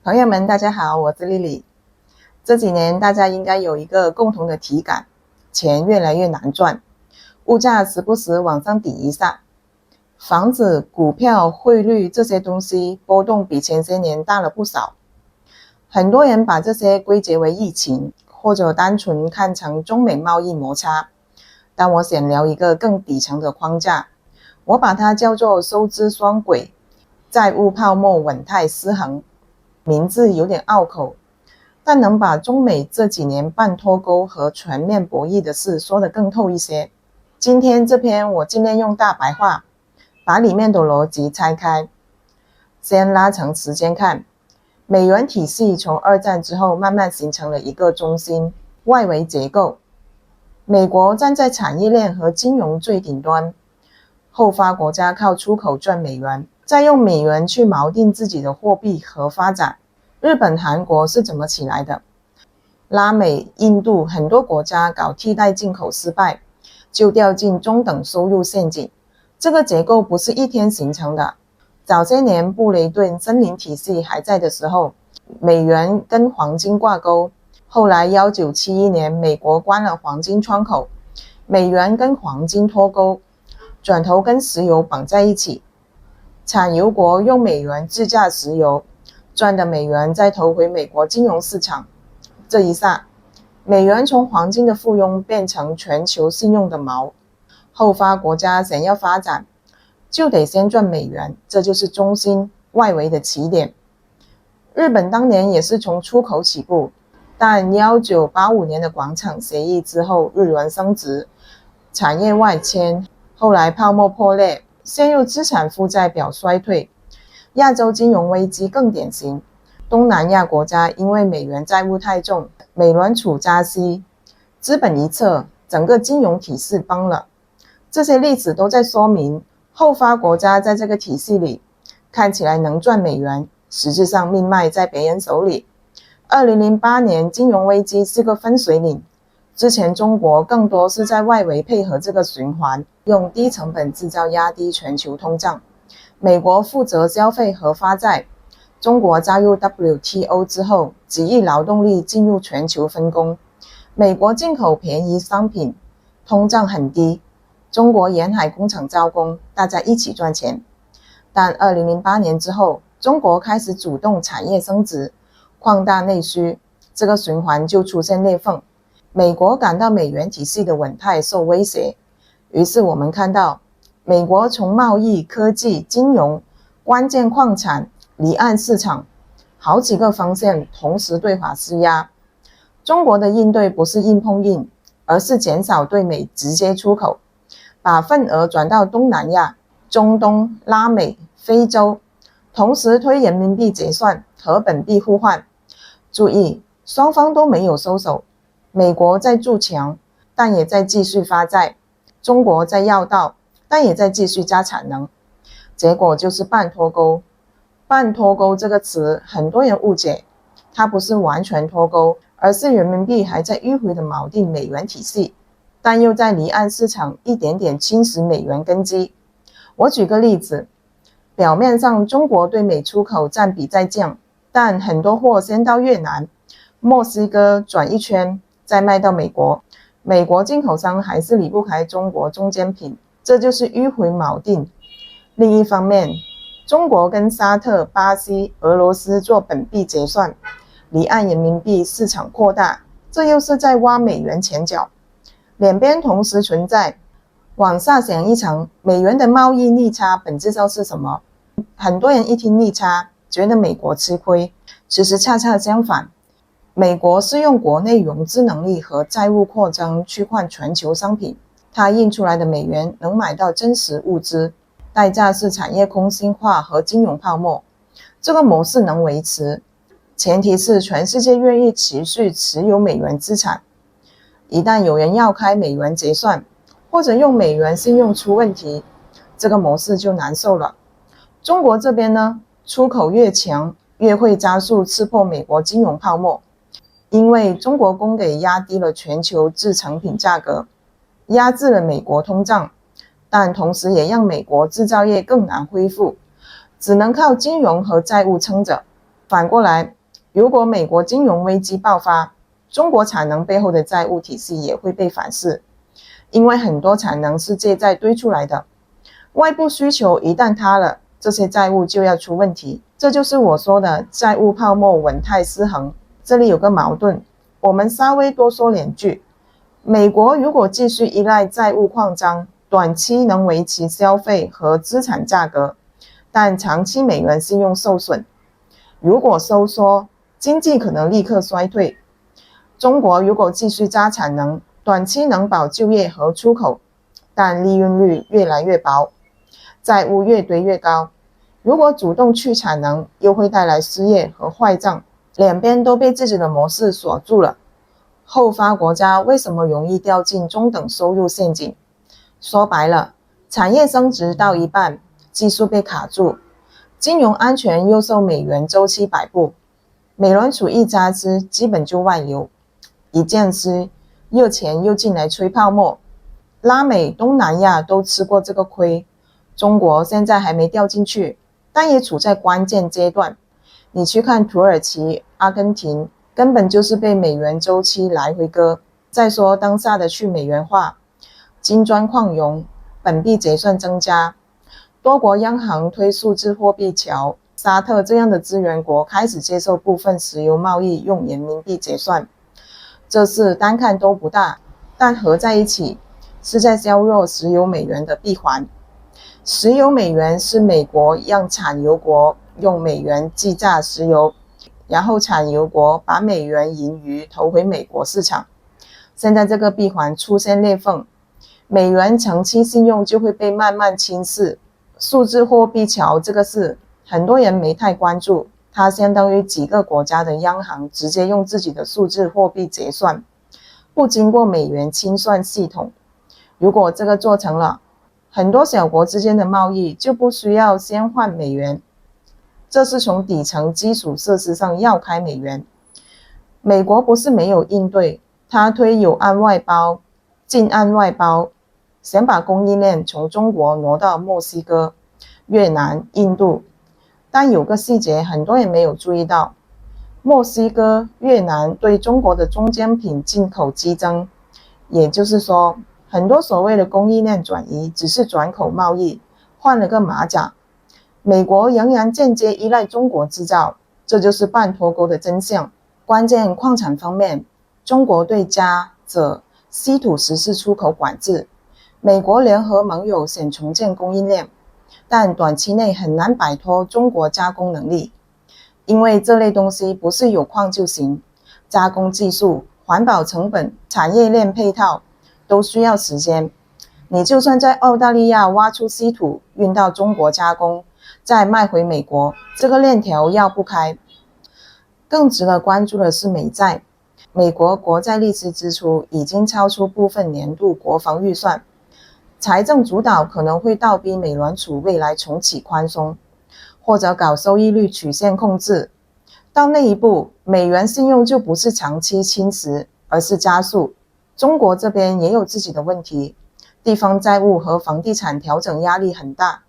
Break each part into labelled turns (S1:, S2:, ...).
S1: 朋友們，大家好，我是麗麗。這幾年大家應該有一個共同的體感，錢越來越難賺，物價時不時往上抵一下，房子、股票、匯率這些東西波動比前些年大了不少。很多人把這些歸結為疫情，或者單純看成中美貿易摩擦，但我想聊一個更底層的框架，我把它叫做收支雙軌，債務泡沫穩態失衡。名字有點拗口，但能把中美這幾年半脫鈎和全面博弈的事說得更透一些。今天這篇我盡量用大白話，把裡面的邏輯拆開。先拉長時間看，美元體系從二戰之後慢慢形成了一個中心外圍結構，美國站在產業鏈和金融最頂端，後發國家靠出口賺美元，再用美元去錨定自己的貨幣和發展。日本、韓國是怎麼起來的？拉美、印度很多國家搞替代進口失敗，就掉進中等收入陷阱。這個結構不是一天形成的。早些年布雷頓森林體系還在的時候，美元跟黃金掛鈎。後來1971年美國關了黃金窗口，美元跟黃金脫鈎，轉頭跟石油綁在一起。產油國用美元自價石油，賺的美元再投回美國金融市場。這一下，美元從黃金的附庸變成全球信用的錨。後發國家想要發展，就得先賺美元，這就是中心外圍的起點。日本當年也是從出口起步，但1985年的廣場協議之後，日元升值，產業外遷，後來泡沫破裂，陷入資產負債表衰退。亞洲金融危機更典型，東南亞國家因為美元債務太重，美聯儲加息，資本一撤，整個金融體系崩了。這些例子都在說明，後發國家在這個體系裡看起來能賺美元，實際上命脈在別人手裡。2008年金融危機是個分水嶺，之前中國更多是在外圍配合這個循環，用低成本製造壓低全球通脹。美國負責消費和發債，中國加入 WTO 之後，幾億勞動力進入全球分工，美國進口便宜商品，通脹很低，中國沿海工廠招工，大家一起賺錢。但2008年之後，中國開始主動產業升值，擴大內需，這個循環就出現裂縫。美國感到美元體系的穩態受威脅，於是我們看到美國從貿易、科技、金融、關鍵礦產、離岸市場好幾個方向同時對華施壓。中國的應對不是硬碰硬，而是減少對美直接出口，把份額轉到東南亞、中東、拉美、非洲，同時推人民幣結算和本幣互換。注意，雙方都沒有收手，美國在築牆，但也在繼續發債；中國在要道，但也在繼續加產能，結果就是半脫鈎。半脫鈎這個詞，很多人誤解，它不是完全脫鈎，而是人民幣還在迂回的錨定美元體系，但又在離岸市場一點點侵蝕美元根基。我舉個例子，表面上中國對美出口佔比在降，但很多貨先到越南、墨西哥轉一圈，再賣到美國，美國進口商還是離不開中國中間品。這就是迂回錨定。另一方面，中國跟沙特、巴西、俄羅斯做本幣結算，離岸人民幣市場擴大，這又是在挖美元前腳。兩邊同時存在。往下想一層，美元的貿易逆差本質上是什麼？很多人一聽逆差，覺得美國吃虧，其實恰恰相反。美國是用國內融資能力和債務擴張去換全球商品。它印出來的美元能買到真實物資，代價是產業空心化和金融泡沫。這個模式能維持，前提是全世界願意持續持有美元資產。一旦有人要開美元結算，或者用美元信用出問題，這個模式就難受了。中國這邊呢，出口越強，越會加速刺破美國金融泡沫，因為中國供給壓低了全球製成品價格，壓制了美國通脹，但同時也讓美國製造業更難恢復，只能靠金融和債務撐着。反過來，如果美國金融危機爆發，中國產能背後的債務體系也會被反噬，因為很多產能是借債堆出來的，外部需求一旦塌了，這些債務就要出問題。這就是我說的債務泡沫穩態失衡。這裡有個矛盾，我們稍微多說兩句。美國如果繼續依賴債務擴張，短期能維持消費和資產價格，但長期美元信用受損。如果收縮，經濟可能立刻衰退。中國如果繼續加產能，短期能保就業和出口，但利潤率越來越薄，債務越堆越高。如果主動去產能，又會帶來失業和壞賬，兩邊都被自己的模式鎖住了。後發國家為什麼容易掉進中等收入陷阱？說白了，產業升值到一半，技術被卡住，金融安全又受美元週期擺布，美聯儲一加息，基本就外流，一降息，熱錢又進來吹泡沫，拉美、東南亞都吃過這個虧，中國現在還沒掉進去，但也處在關鍵階段。你去看土耳其、阿根廷，根本就是被美元週期來回割。再說當下的去美元化，金磚擴容，本幣結算增加，多國央行推數字貨幣橋，沙特這樣的資源國開始接受部分石油貿易用人民幣結算。這事單看都不大，但合在一起是在削弱石油美元的閉環。石油美元是美國讓產油國用美元計價石油，然後產油國把美元盈餘投回美國市場。現在這個閉環出現裂縫，美元長期信用就會被慢慢侵蝕。數字貨幣橋這個事，很多人沒太關注，它相當於幾個國家的央行直接用自己的數字貨幣結算，不經過美元清算系統。如果這個做成了，很多小國之間的貿易就不需要先換美元，這是從底層基礎設施上繞開美元。美國不是沒有應對，他推有岸外包、近岸外包，想把供應鏈從中國挪到墨西哥、越南、印度。但有個細節很多人沒有注意到，墨西哥、越南對中國的中間品進口激增，也就是說，很多所謂的供應鏈轉移只是轉口貿易，換了個馬甲。美國仍然間接依賴中國製造，這就是半脫鈎的真相。關鍵礦產方面，中國對鎵、鍺、稀土實施出口管制，美國聯合盟友想重建供應鏈，但短期內很難擺脫中國加工能力，因為這類東西不是有礦就行，加工技術、環保成本、產業鏈配套都需要時間。你就算在澳大利亞挖出稀土，運到中國加工，再賣回美國，這個鏈條繞不開。更值得關注的是美債，美國國債利息支出已經超出部分年度國防預算，財政主導可能會倒逼美聯儲未來重啟寬鬆，或者搞收益率曲線控制。到那一步，美元信用就不是長期侵蝕，而是加速。中國這邊也有自己的問題，地方債務和房地產調整壓力很大，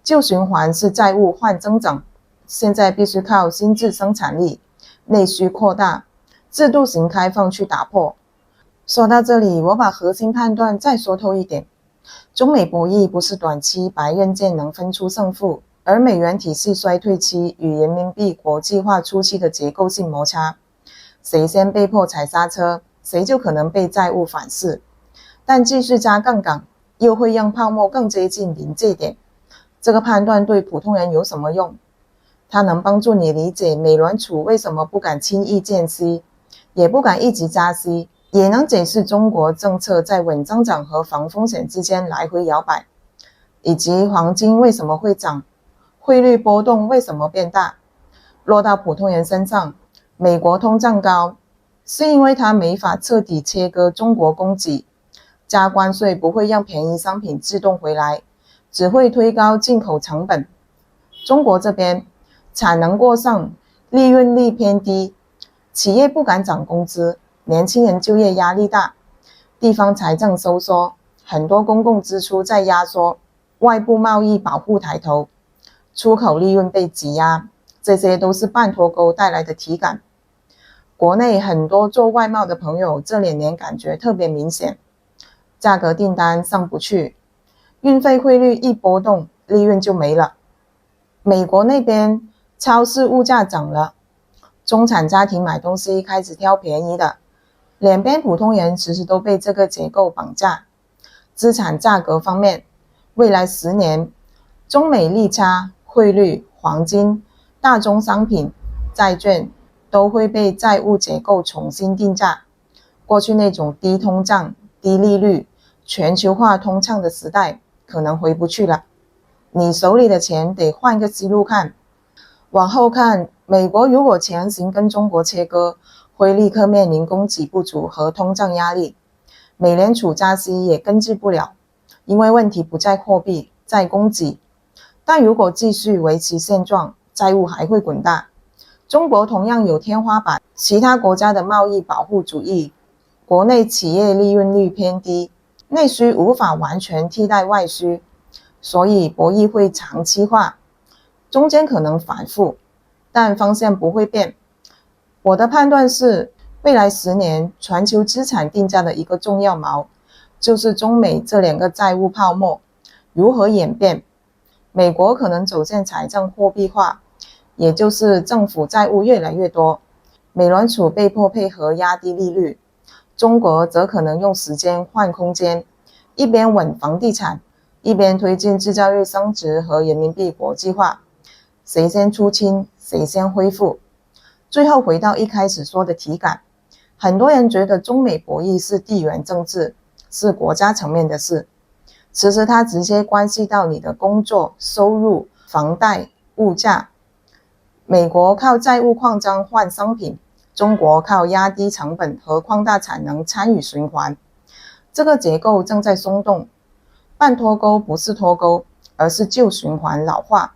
S1: 舊循環是債務換增長，現在必須靠新質生產力、內需擴大、制度型開放去打破。說到這裡，我把核心判斷再說透一點。中美博弈不是短期白刃劍能分出勝負，而美元體系衰退期與人民幣國際化初期的結構性摩擦，誰先被迫踩剎車，誰就可能被債務反噬。但繼續加槓桿，又會讓泡沫更接近臨界點。這個判斷對普通人有什麼用？它能幫助你理解美聯儲為什麼不敢輕易降息，也不敢一直加息，也能解釋中國政策在穩增長和防風險之間來回搖擺，以及黃金為什麼會漲，匯率波動為什麼變大。落到普通人身上，美國通脹高，是因為它沒法徹底切割中國供給，加關稅不會讓便宜商品自動回來，只會推高進口成本。中國這邊產能過剩，利潤率偏低，企業不敢漲工資，年輕人就業壓力大，地方財政收縮，很多公共支出在壓縮，外部貿易保護抬頭，出口利潤被擠壓，這些都是半脫鈎帶來的體感。國內很多做外貿的朋友這2年感覺特別明顯，價格訂單上不去，運費匯率一波動，利潤就沒了。美國那邊超市物價漲了，中產家庭買東西開始挑便宜的，兩邊普通人其實都被這個結構綁架。資產價格方面，未來10年，中美利差、匯率、黃金、大宗商品、債券都會被債務結構重新定價。過去那種低通脹、低利率、全球化通暢的時代可能回不去了。你手裡的錢得換個思路看。往後看，美國如果強行跟中國切割，會立刻面臨供給不足和通脹壓力。美聯儲加息也根治不了，因為問題不在貨幣，在供給。但如果繼續維持現狀，債務還會滾大。中國同樣有天花板，其他國家的貿易保護主義，國內企業利潤率偏低，內需無法完全替代外需，所以博弈會長期化，中間可能反覆，但方向不會變。我的判斷是，未來10年全球資產定價的一個重要錨，就是中美這2個債務泡沫如何演變。美國可能走向財政貨幣化，也就是政府債務越來越多，美聯儲被迫配合壓低利率。中國則可能用時間換空間，一邊穩房地產，一邊推進製造業升值和人民幣國際化。誰先出清，誰先恢復。最後回到一開始說的體感，很多人覺得中美博弈是地緣政治，是國家層面的事。其實它直接關係到你的工作、收入、房貸、物價。美國靠債務擴張換商品，中國靠壓低成本和擴大產能參與循環。這個結構正在鬆動。半脫鈎不是脫鈎，而是舊循環老化，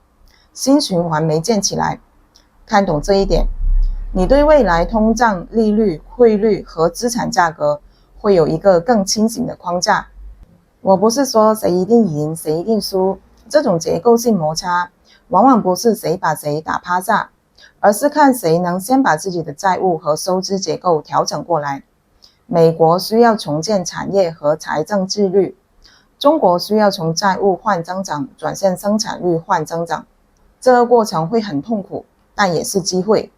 S1: 新循環沒建起來。看懂這一點，你對未來通脹、利率、匯率和資產價格會有一個更清醒的框架。我不是說誰一定贏，誰一定輸，這種結構性摩擦往往不是誰把誰打趴下，而是看誰能先把自己的債務和收支結構調整過來。美國需要重建產業和財政自律，中國需要從債務換增長轉向生產率換增長。這個過程會很痛苦，但也是機會。